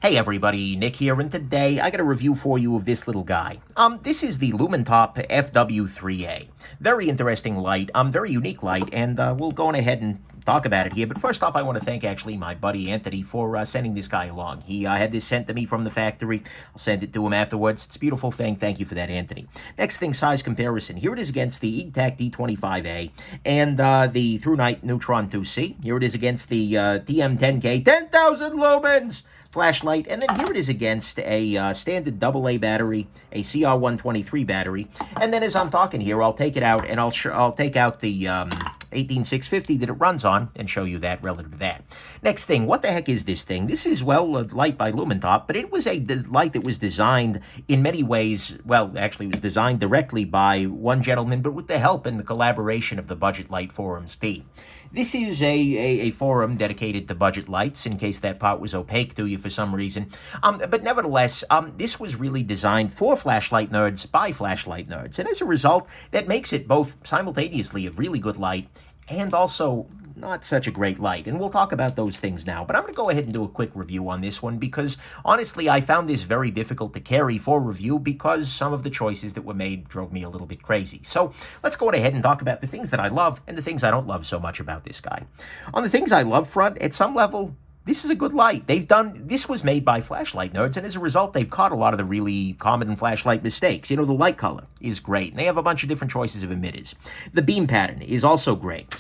Hey everybody, Nick here, and today I got a review for you of this little guy. This is the Lumintop FW3A. Very interesting light, very unique light, and we'll go on ahead and talk about it here. But first off, I want to thank actually my buddy Anthony for sending this guy along. He had this sent to me from the factory. I'll send it to him afterwards. It's a beautiful thing. Thank you for that, Anthony. Next thing, size comparison. Here it is against the ETAC D25A and the Through Night Neutron 2C. Here it is against the DM10K 10,000 lumens flashlight, and then here it is against a standard AA battery, a CR123 battery, and then as I'm talking here, I'll take it out and I'll take out the 18650 that it runs on and show you that relative to that. Next thing, what the heck is this thing? This is, well, a light by Lumintop, but it was a light that was designed in many ways, well, actually it was designed directly by one gentleman, but with the help and the collaboration of the Budget Light Forums team. This is a forum dedicated to budget lights, in case that part was opaque to you for some reason. But nevertheless, this was really designed for flashlight nerds by flashlight nerds. And as a result, that makes it both simultaneously a really good light and also not such a great light. And we'll talk about those things now. But I'm going to go ahead and do a quick review on this one because, honestly, I found this very difficult to carry for review because some of the choices that were made drove me a little bit crazy. So let's go ahead and talk about the things that I love and the things I don't love so much about this guy. On the things I love front, at some level, this is a good light. This was made by flashlight nerds, and as a result, they've caught a lot of the really common flashlight mistakes. You know, the light color is great, and they have a bunch of different choices of emitters. The beam pattern is also great.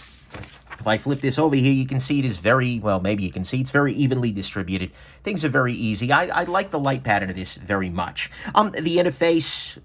If I flip this over here, you can see it is very, well, maybe you can see it's very evenly distributed. Things are very easy. I like the light pattern of this very much. The interface,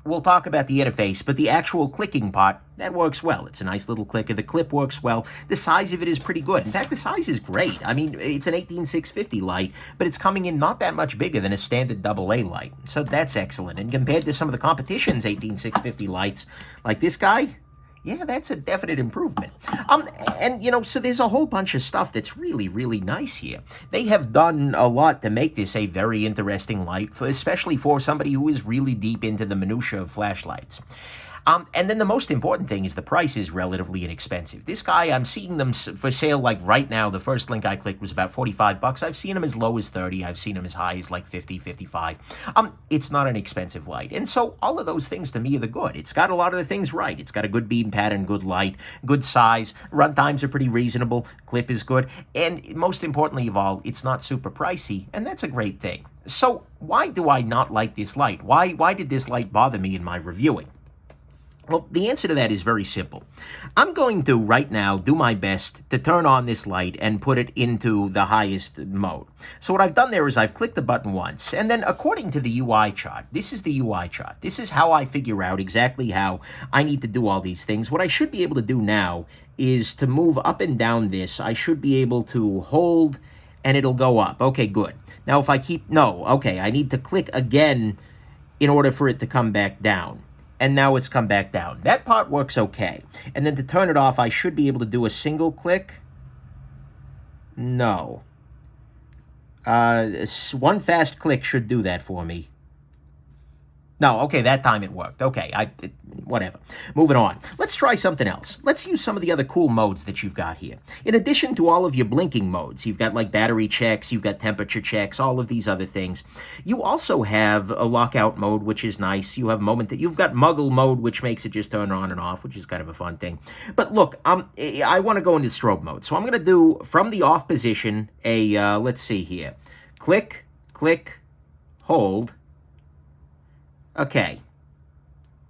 we'll talk about the interface, but the actual clicking part, that works well. It's a nice little clicker. The clip works well. The size of it is pretty good. In fact, the size is great. I mean, it's an 18650 light, but it's coming in not that much bigger than a standard AA light. So that's excellent. And compared to some of the competition's 18650 lights, like this guy, yeah, that's a definite improvement. And, you know, so there's a whole bunch of stuff that's really, really nice here. They have done a lot to make this a very interesting light, especially for somebody who is really deep into the minutia of flashlights. And then the most important thing is the price is relatively inexpensive. This guy, I'm seeing them for sale like right now. The first link I clicked was about 45 bucks. I've seen them as low as 30. I've seen them as high as like 50, 55. It's not an expensive light. And so all of those things to me are the good. It's got a lot of the things right. It's got a good beam pattern, good light, good size. Run times are pretty reasonable. Clip is good. And most importantly of all, it's not super pricey. And that's a great thing. So why do I not like this light? Why did this light bother me in my reviewing? Well, the answer to that is very simple. I'm going to, right now, do my best to turn on this light and put it into the highest mode. So what I've done there is I've clicked the button once, and then according to the UI chart, this is the UI chart. This is how I figure out exactly how I need to do all these things. What I should be able to do now is to move up and down this. I should be able to hold, and it'll go up. Okay, good. Now, if I I need to click again in order for it to come back down. And now it's come back down. That part works okay. And then to turn it off, I should be able to do a single click. No. One fast click should do that for me. No, okay, that time it worked. Okay, whatever. Moving on. Let's try something else. Let's use some of the other cool modes that you've got here. In addition to all of your blinking modes, you've got like battery checks, you've got temperature checks, all of these other things. You also have a lockout mode, which is nice. You have you've got muggle mode, which makes it just turn on and off, which is kind of a fun thing. But look, I want to go into strobe mode. So I'm going to do, from the off position, let's see here. Click, click, hold. Okay,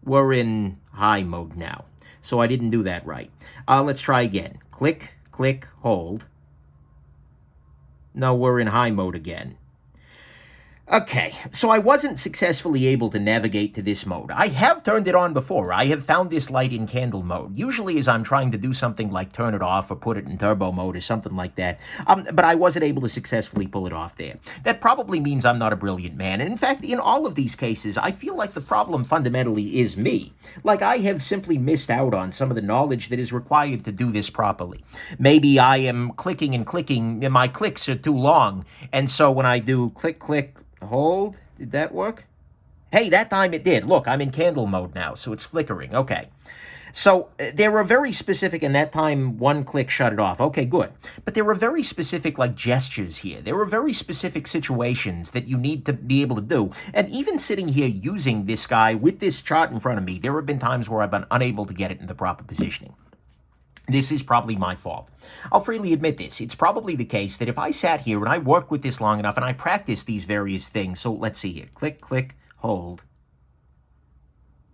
we're in high mode now, so I didn't do that right. Let's try again. Click, click, hold. No, we're in high mode again. Okay, so I wasn't successfully able to navigate to this mode. I have turned it on before. I have found this light in candle mode, usually as I'm trying to do something like turn it off or put it in turbo mode or something like that, but I wasn't able to successfully pull it off there. That probably means I'm not a brilliant man, and in fact, in all of these cases, I feel like the problem fundamentally is me. Like I have simply missed out on some of the knowledge that is required to do this properly. Maybe I am clicking and clicking, and my clicks are too long, and so when I do click, click, hold. Did that work? Hey, that time it did. Look, I'm in candle mode now, so it's flickering. Okay. So there were very specific, and that time one click shut it off. Okay, good. But there were very specific like gestures here. There were very specific situations that you need to be able to do. And even sitting here using this guy with this chart in front of me, there have been times where I've been unable to get it in the proper positioning. This is probably my fault. I'll freely admit this. It's probably the case that if I sat here and I worked with this long enough and I practiced these various things, so let's see here. Click, click, hold.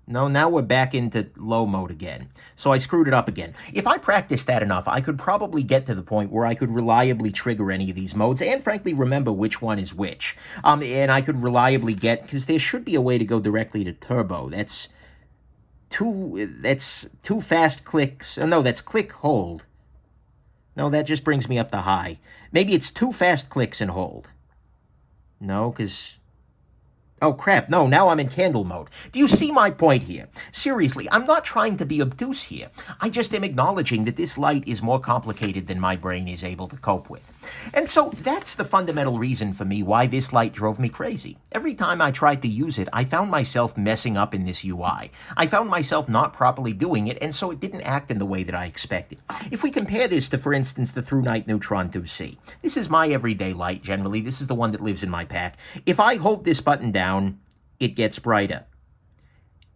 No, now we're back into low mode again. So I screwed it up again. If I practiced that enough, I could probably get to the point where I could reliably trigger any of these modes and frankly remember which one is which. And I could reliably get, because there should be a way to go directly to turbo. That's two fast clicks. Oh, no, that's click, hold. No, that just brings me up to high. Maybe it's 2 fast clicks and hold. No, because... Oh, crap. No, now I'm in candle mode. Do you see my point here? Seriously, I'm not trying to be obtuse here. I just am acknowledging that this light is more complicated than my brain is able to cope with. And so that's the fundamental reason for me why this light drove me crazy. Every time I tried to use it, I found myself messing up in this UI. I found myself not properly doing it, and so it didn't act in the way that I expected. If we compare this to, for instance, the Through Night Neutron 2C, this is my everyday light generally. This is the one that lives in my pack. If I hold this button down, it gets brighter.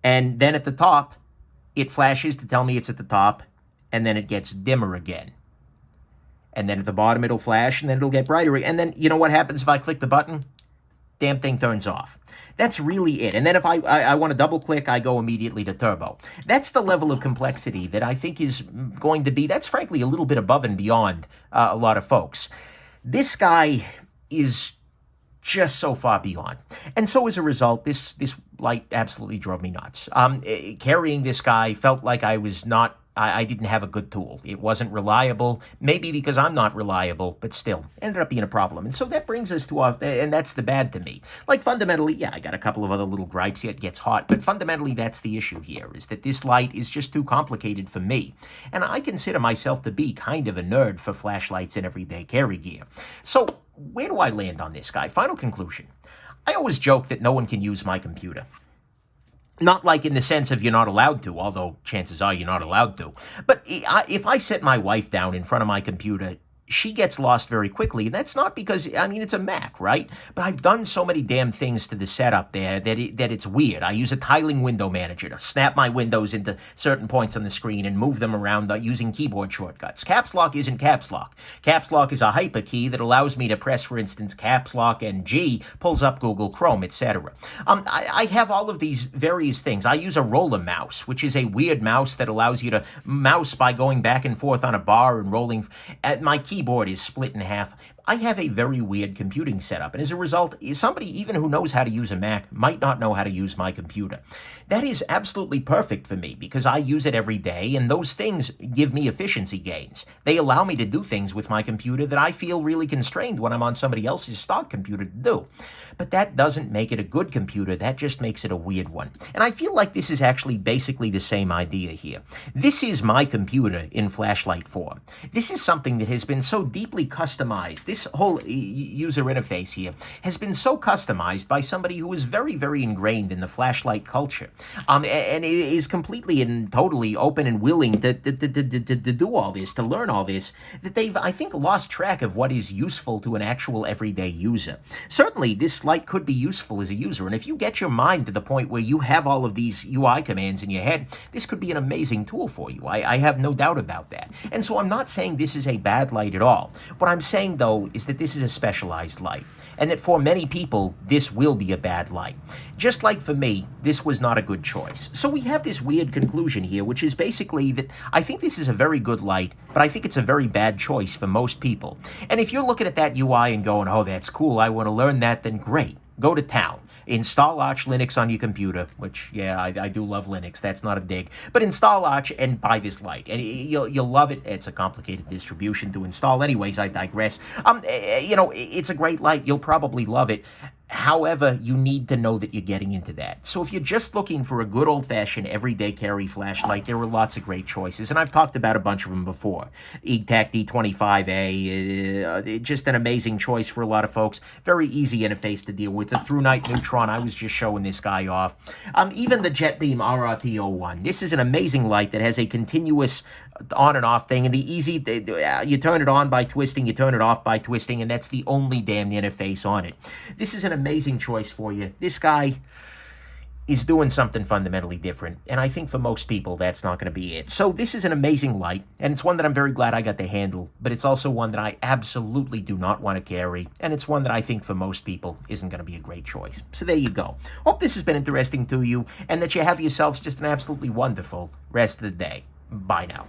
And then at the top, it flashes to tell me it's at the top, and then it gets dimmer again. And then at the bottom, it'll flash, and then it'll get brighter. And then, you know what happens if I click the button? Damn thing turns off. That's really it. And then if I want to double-click, I go immediately to turbo. That's the level of complexity that I think is going to be, that's frankly a little bit above and beyond a lot of folks. This guy is just so far beyond. And so as a result, this light absolutely drove me nuts. Carrying this guy felt like I didn't have a good tool. It wasn't reliable, maybe because I'm not reliable, but still, ended up being a problem. And so that brings us to and that's the bad to me. Like fundamentally, yeah, I got a couple of other little gripes. It gets hot, but fundamentally that's the issue here, is that this light is just too complicated for me. And I consider myself to be kind of a nerd for flashlights and everyday carry gear. So where do I land on this guy? Final conclusion. I always joke that no one can use my computer. Not like in the sense of you're not allowed to, although chances are you're not allowed to. But if I set my wife down in front of my computer, she gets lost very quickly. And that's not because, I mean, it's a Mac, right? But I've done so many damn things to the setup there that it's weird. I use a tiling window manager to snap my windows into certain points on the screen and move them around using keyboard shortcuts. Caps lock isn't caps lock. Caps lock is a hyper key that allows me to press, for instance, caps lock, and G pulls up Google Chrome, etc. I have all of these various things. I use a roller mouse, which is a weird mouse that allows you to mouse by going back and forth on a bar and rolling. My keyboard is split in half. I have a very weird computing setup, and as a result, somebody even who knows how to use a Mac might not know how to use my computer. That is absolutely perfect for me because I use it every day, and those things give me efficiency gains. They allow me to do things with my computer that I feel really constrained when I'm on somebody else's stock computer to do. But that doesn't make it a good computer, that just makes it a weird one. And I feel like this is actually basically the same idea here. This is my computer in flashlight form. This is something that has been so deeply customized. This whole user interface here has been so customized by somebody who is very, very ingrained in the flashlight culture, and is completely and totally open and willing to do all this, to learn all this, that they've, I think, lost track of what is useful to an actual everyday user. Certainly, this light could be useful as a user, and if you get your mind to the point where you have all of these UI commands in your head, this could be an amazing tool for you. I have no doubt about that. And so I'm not saying this is a bad light at all. What I'm saying, though, is that this is a specialized light, and that for many people, this will be a bad light. Just like for me, this was not a good choice. So we have this weird conclusion here, which is basically that I think this is a very good light, but I think it's a very bad choice for most people. And if you're looking at that UI and going, oh, that's cool, I want to learn that, then great. Go to town. Install Arch Linux on your computer, which, yeah, I do love Linux. That's not a dig. But install Arch and buy this light. And you'll love it. It's a complicated distribution to install. Anyways, I digress. You know, it's a great light. You'll probably love it. However, you need to know that you're getting into that. So if you're just looking for a good old-fashioned everyday carry flashlight, there are lots of great choices, and I've talked about a bunch of them before. ETAC D25A, just an amazing choice for a lot of folks. Very easy interface to deal with. The Through-Night Neutron, I was just showing this guy off. Even the JetBeam RRT01. This is an amazing light that has a continuous on and off thing, and you turn it on by twisting, you turn it off by twisting, and that's the only damn interface on it. This is an amazing choice for you. This guy is doing something fundamentally different, and I think for most people that's not going to be it. So this is an amazing light, and it's one that I'm very glad I got to handle, but it's also one that I absolutely do not want to carry, and it's one that I think for most people isn't going to be a great choice. So there you go. Hope this has been interesting to you, and that you have yourselves just an absolutely wonderful rest of the day. Bye now.